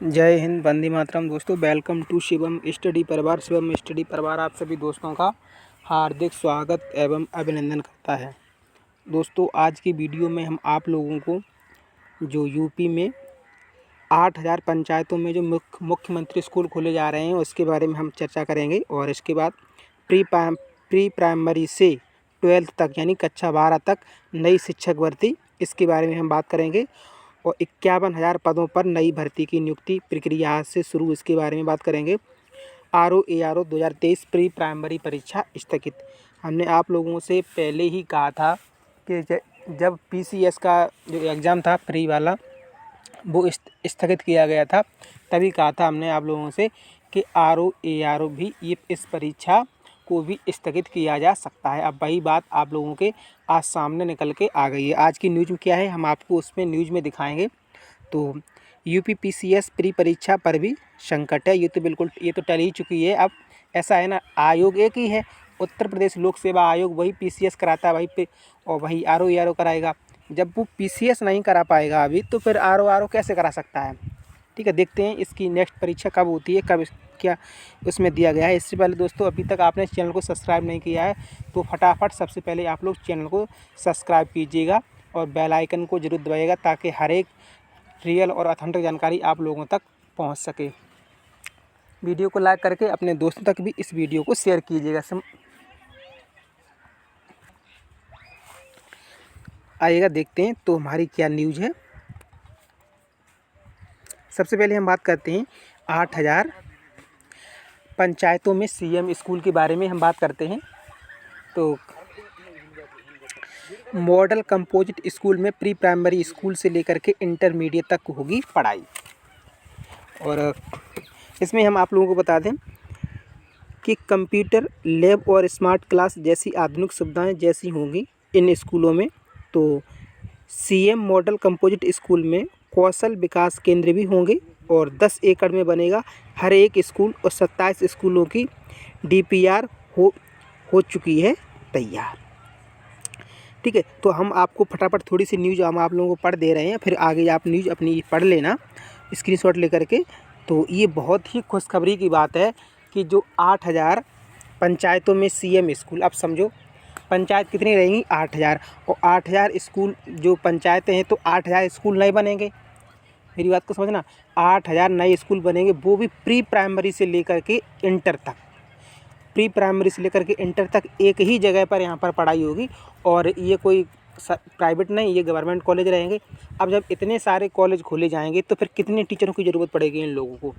जय हिंद, वंदे मातरम। दोस्तों, welcome to Shivam study परिवार। शिवम स्टडी परिवार आप सभी दोस्तों का हार्दिक स्वागत एवं अभिनंदन करता है। दोस्तों, आज की वीडियो में हम आप लोगों को जो यूपी में 8000 पंचायतों में जो मुख्यमंत्री स्कूल खोले जा रहे हैं उसके बारे में हम चर्चा करेंगे। और इसके बाद प्री प्राइमरी से 12th तक यानी कक्षा 12 तक नई शिक्षक भर्ती, इसके बारे में हम बात करेंगे। और 51,000 पदों पर नई भर्ती की नियुक्ति प्रक्रिया आज से शुरू, इसके बारे में बात करेंगे। ARO 2023 प्री प्राइमरी परीक्षा स्थगित। हमने आप लोगों से पहले ही कहा था कि जब PCS का जो एग्ज़ाम था प्री वाला वो स्थगित किया गया था, तभी कहा था हमने आप लोगों से कि ARO भी ये इस परीक्षा को भी स्थगित किया जा सकता है। अब वही बात आप लोगों के आज सामने निकल के आ गई है। आज की न्यूज़ में क्या है हम आपको उसमें न्यूज़ में दिखाएंगे। तो यूपी PCS प्री परीक्षा पर भी संकट है। ये तो टल ही चुकी है। अब ऐसा है ना, आयोग एक ही है, उत्तर प्रदेश लोक सेवा आयोग, वही PCS कराता है वहीं पे, और वही ARO कराएगा। जब वो PCS नहीं करा पाएगा अभी, तो फिर ARO कैसे करा सकता है। ठीक है, देखते हैं इसकी नेक्स्ट परीक्षा कब होती है, कब क्या उसमें दिया गया है। इससे पहले दोस्तों, अभी तक आपने इस चैनल को सब्सक्राइब नहीं किया है तो फटाफट सबसे पहले आप लोग चैनल को सब्सक्राइब कीजिएगा और बेल आइकन को जरूर दबाइएगा, ताकि हर एक रियल और ऑथेंटिक जानकारी आप लोगों तक पहुंच सके। वीडियो को लाइक करके अपने दोस्तों तक भी इस वीडियो को शेयर कीजिएगा। आइएगा, देखते हैं तो हमारी क्या न्यूज़ है। सबसे पहले हम बात करते हैं 8000 पंचायतों में CM स्कूल के बारे में हम बात करते हैं। तो मॉडल कंपोजिट स्कूल में प्री प्राइमरी स्कूल से लेकर के इंटरमीडिएट तक होगी पढ़ाई। और इसमें हम आप लोगों को बता दें कि कंप्यूटर लैब और स्मार्ट क्लास जैसी आधुनिक सुविधाएं जैसी होंगी इन स्कूलों में। तो CM मॉडल कंपोजिट स्कूल में कौशल विकास केंद्र भी होंगे और 10 एकड़ में बनेगा हर एक स्कूल, और 27 स्कूलों की DPR हो चुकी है तैयार। ठीक है, तो हम आपको फटाफट थोड़ी सी न्यूज़ हम आप लोगों को पढ़ दे रहे हैं, फिर आगे आप न्यूज़ अपनी पढ़ लेना स्क्रीनशॉट लेकर के। तो ये बहुत ही खुशखबरी की बात है कि जो 8000 पंचायतों में CM स्कूल, अब समझो पंचायत कितनी रहेंगी, 8000, और 8000 स्कूल जो पंचायतें हैं तो 8000 स्कूल नए बनेंगे। मेरी बात को समझना, 8000 नए स्कूल बनेंगे, वो भी प्री प्राइमरी से लेकर के इंटर तक। प्री प्राइमरी से लेकर के इंटर तक एक ही जगह पर यहाँ पर पढ़ाई होगी, और ये कोई प्राइवेट नहीं, ये गवर्नमेंट कॉलेज रहेंगे। अब जब इतने सारे कॉलेज खोले जाएंगे तो फिर कितने टीचरों की ज़रूरत पड़ेगी इन लोगों को।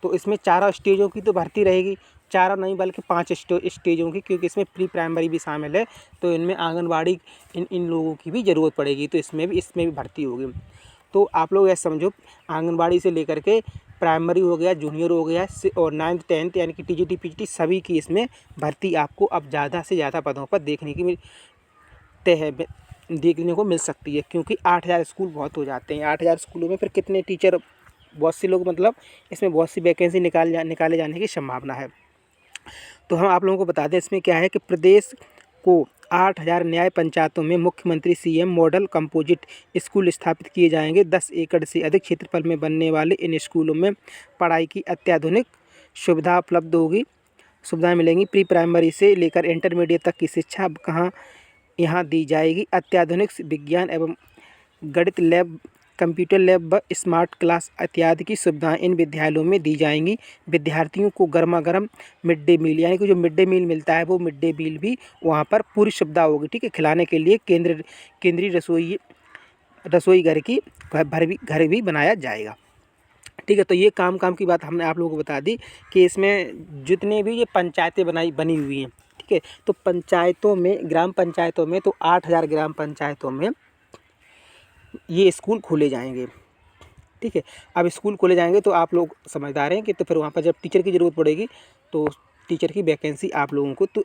तो इसमें 4 स्टेजों की तो भर्ती रहेगी, 4 नहीं बल्कि 5 स्टेजों की, क्योंकि इसमें प्री प्राइमरी भी शामिल है। तो इनमें आंगनबाड़ी इन लोगों की भी ज़रूरत पड़ेगी, तो इसमें भी भर्ती होगी। तो आप लोग ऐसा समझो, आंगनबाड़ी से लेकर के प्राइमरी हो गया, जूनियर हो गया, और 9th 10th यानी कि TGT PGT सभी की इसमें भर्ती आपको अब ज़्यादा से ज़्यादा पदों पर देखने को मिल सकती है, क्योंकि 8000 स्कूल बहुत हो जाते हैं। 8000 स्कूलों में फिर कितने टीचर, बहुत से लोग, मतलब इसमें बहुत सी वैकेंसी निकाले जाने की संभावना है। तो हम आप लोगों को बता दें इसमें क्या है कि प्रदेश को 8000 न्याय पंचायतों में मुख्यमंत्री CM मॉडल कंपोजिट स्कूल स्थापित किए जाएंगे। 10 एकड़ से अधिक क्षेत्रफल में बनने वाले इन स्कूलों में पढ़ाई की अत्याधुनिक सुविधाएं मिलेंगी। प्री प्राइमरी से लेकर इंटरमीडिएट तक की शिक्षा यहाँ दी जाएगी। अत्याधुनिक विज्ञान एवं गणित लैब, कंप्यूटर लैब व स्मार्ट क्लास इत्यादि की सुविधाएं इन विद्यालयों में दी जाएंगी। विद्यार्थियों को गर्मा गर्म मिड डे मील, यानी कि जो मिड डे मील मिलता है वो मिड डे मील भी वहाँ पर पूरी सुविधा होगी। ठीक है, खिलाने के लिए केंद्रीय रसोई घर भी बनाया जाएगा। ठीक है, तो ये काम की बात हमने आप लोगों को बता दी कि इसमें जितने भी ये पंचायतें बनी हुई हैं। ठीक है, तो पंचायतों में, ग्राम पंचायतों में, तो 8000 ग्राम पंचायतों में ये स्कूल खोले जाएंगे। ठीक है, अब स्कूल खोले जाएंगे तो आप लोग समझदार हैं कि तो फिर वहाँ पर जब टीचर की ज़रूरत पड़ेगी तो टीचर की वैकेंसी आप लोगों को तो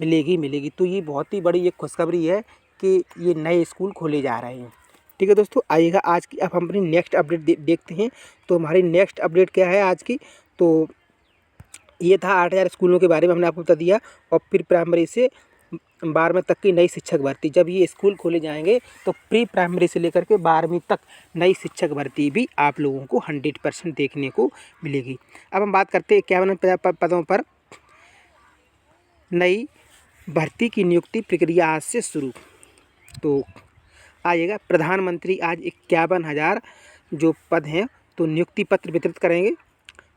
मिलेगी। तो ये बहुत ही बड़ी एक खुशखबरी है कि ये नए स्कूल खोले जा रहे हैं। ठीक है दोस्तों, आइएगा आज की, अब हम अपनी नेक्स्ट अपडेट देखते हैं। तो हमारी नेक्स्ट अपडेट क्या है आज की, तो ये था 8000 स्कूलों के बारे में हमने आपको बता दिया, और फिर प्राइमरी से 12वीं तक की नई शिक्षक भर्ती। जब ये स्कूल खोले जाएंगे तो प्री प्राइमरी से लेकर के 12वीं तक नई शिक्षक भर्ती भी आप लोगों को 100% देखने को मिलेगी। अब हम बात करते हैं 51 पदों पर नई भर्ती की नियुक्ति प्रक्रिया आज से शुरू। तो आइएगा, प्रधानमंत्री आज 51,000 जो पद हैं तो नियुक्ति पत्र वितरित करेंगे।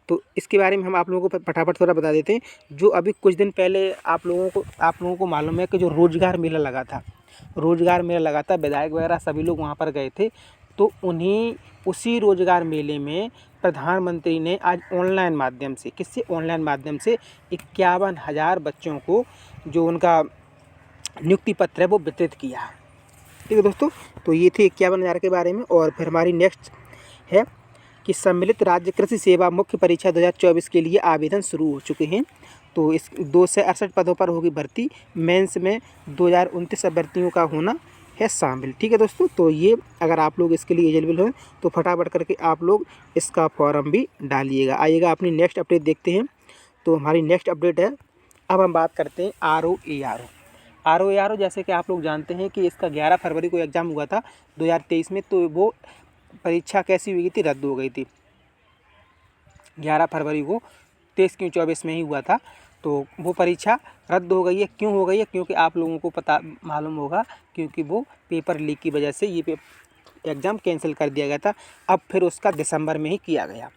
तो इसके बारे में हम आप लोगों को फटाफट थोड़ा बता देते हैं। जो अभी कुछ दिन पहले आप लोगों को मालूम है कि जो रोजगार मेला लगा था, विधायक वगैरह सभी लोग वहाँ पर गए थे। तो उसी रोजगार मेले में प्रधानमंत्री ने आज ऑनलाइन माध्यम से 51,000 बच्चों को जो उनका नियुक्ति पत्र है वो वितरित किया है। ठीक है दोस्तों, तो ये थे 51,000 के बारे में। और फिर हमारी नेक्स्ट है कि सम्मिलित राज्य कृषि सेवा मुख्य परीक्षा 2024 के लिए आवेदन शुरू हो चुके हैं। तो इस 268 पदों पर होगी भर्ती। मेंस में 2029 अभ्यर्थियों का होना है शामिल। ठीक है दोस्तों, तो ये अगर आप लोग इसके लिए एलिजिबल हो तो फटाफट करके आप लोग इसका फॉर्म भी डालिएगा। आइएगा अपनी नेक्स्ट अपडेट देखते हैं। तो हमारी नेक्स्ट अपडेट है, अब हम बात करते हैं RO ARO। जैसे कि आप लोग जानते हैं कि इसका 11 फरवरी को एग्ज़ाम हुआ था 2023 में। तो वो परीक्षा कैसी हुई थी, रद्द हो गई थी 11 फरवरी को, 23 क्यों 24 में ही हुआ था। तो वो परीक्षा रद्द हो गई है। क्यों हो गई है? क्योंकि आप लोगों को पता मालूम होगा, क्योंकि वो पेपर लीक की वजह से ये एग्ज़ाम कैंसिल कर दिया गया था। अब फिर उसका दिसंबर में ही किया गया।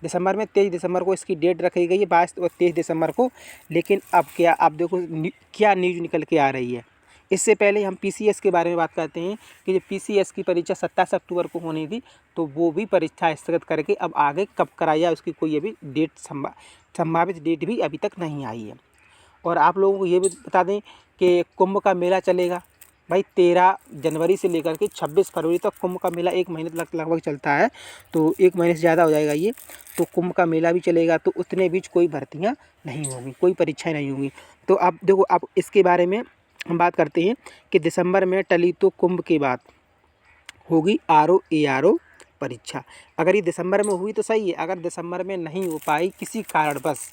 दिसंबर में 23 दिसंबर को इसकी डेट रखी गई है, 22 और 23 दिसंबर को। लेकिन अब क्या, आप देखो क्या न्यूज़ निकल के आ रही है। इससे पहले हम PCS के बारे में बात करते हैं कि जो PCS की परीक्षा 27 अक्टूबर को होनी थी, तो वो भी परीक्षा स्थगित करके अब आगे कब कराई है उसकी कोई अभी डेट संभावित डेट भी अभी तक नहीं आई है। और आप लोगों को ये भी बता दें कि कुंभ का मेला चलेगा भाई 13 जनवरी से लेकर के 26 फरवरी तक कुंभ का मेला 1 महीने तक लगभग चलता है। तो 1 महीने से ज़्यादा हो जाएगा ये। तो कुंभ का मेला भी चलेगा, तो उतने बीच कोई भर्तियाँ नहीं होंगी, कोई परीक्षाएँ नहीं होंगी। तो आप देखो, आप इसके बारे में हम बात करते हैं कि दिसंबर में टली तो कुंभ के बाद होगी RO ARO परीक्षा। अगर ये दिसंबर में हुई तो सही है, अगर दिसंबर में नहीं हो पाई किसी कारणवश,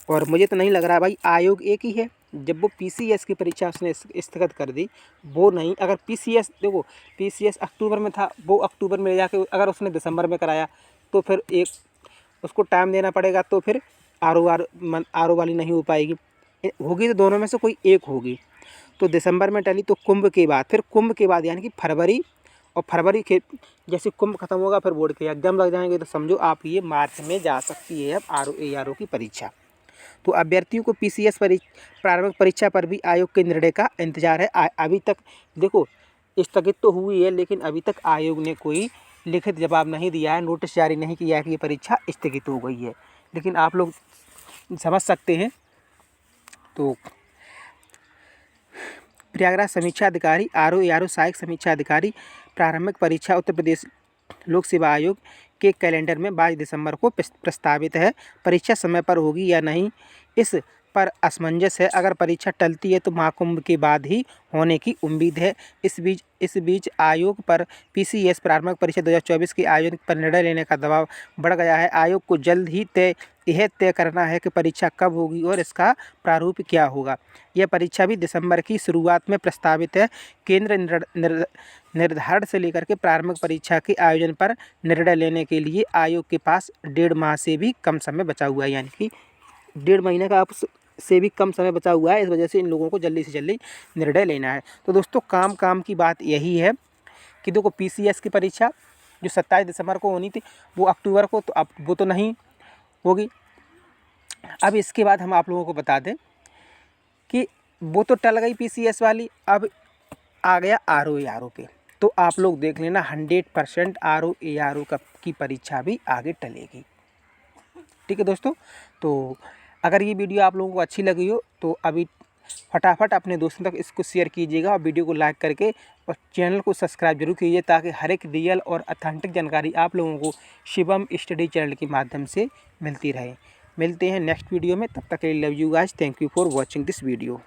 और मुझे तो नहीं लग रहा भाई, आयोग एक ही है। जब वो PCS की परीक्षा उसने स्थगित कर दी, वो नहीं, अगर PCS देखो PCS अक्टूबर में था, वो अक्टूबर में जाके अगर उसने दिसंबर में कराया तो फिर एक उसको टाइम देना पड़ेगा। तो फिर RO वाली नहीं हो पाएगी, होगी तो दोनों में से कोई एक होगी। तो दिसंबर में टली तो कुंभ के बाद, फिर कुंभ के बाद यानी कि फरवरी, और फरवरी के जैसे कुंभ खत्म होगा फिर बोर्ड के एग्जाम लग जाएंगे। तो समझो आप ये मार्च में जा सकती है अब RO ARO की परीक्षा। तो अभ्यर्थियों को PCS प्रारंभिक परीक्षा पर भी आयोग के निर्णय का इंतजार है। अभी तक देखो स्थगित तो हुई है, लेकिन अभी तक आयोग ने कोई लिखित जवाब नहीं दिया है, नोटिस जारी नहीं किया है कि ये परीक्षा स्थगित हो गई है। लेकिन आप लोग समझ सकते हैं। तो प्रयागराज समीक्षा अधिकारी RO ARO सहायक समीक्षा अधिकारी प्रारंभिक परीक्षा उत्तर प्रदेश लोक सेवा आयोग के कैलेंडर में 22 दिसंबर को प्रस्तावित है। परीक्षा समय पर होगी या नहीं इस पर असमंजस है। अगर परीक्षा टलती है तो महाकुंभ के बाद ही होने की उम्मीद है। इस बीच आयोग पर PCS प्रारंभिक परीक्षा 2024 के आयोजन पर निर्णय लेने का दबाव बढ़ गया है। आयोग को जल्द ही यह तय करना है कि परीक्षा कब होगी और इसका प्रारूप क्या होगा। यह परीक्षा भी दिसंबर की शुरुआत में प्रस्तावित है। केंद्र निर्धारण से लेकर के प्रारंभिक परीक्षा के आयोजन पर निर्णय लेने के लिए आयोग के पास 1.5 माह से भी कम समय बचा हुआ है, यानी कि 1.5 महीने का से भी कम समय बचा हुआ है। इस वजह से इन लोगों को जल्दी से जल्दी निर्णय लेना है। तो दोस्तों काम की बात यही है कि देखो PCS की परीक्षा जो 27 दिसंबर को होनी थी वो अक्टूबर को, तो अब वो तो नहीं होगी। अब इसके बाद हम आप लोगों को बता दें कि वो तो टल गई PCS वाली, अब आ गया RO ARO पे। तो आप लोग देख लेना 100% RO ARO की परीक्षा भी आगे टलेगी। ठीक है दोस्तों, तो अगर ये वीडियो आप लोगों को अच्छी लगी हो तो अभी फटाफट अपने दोस्तों तक इसको शेयर कीजिएगा और वीडियो को लाइक करके और चैनल को सब्सक्राइब जरूर कीजिए, ताकि हर एक रियल और अथेंटिक जानकारी आप लोगों को शिवम स्टडी चैनल के माध्यम से मिलती रहे। मिलते हैं नेक्स्ट वीडियो में, तब तक के लिए love you guys, thank you for watching this video.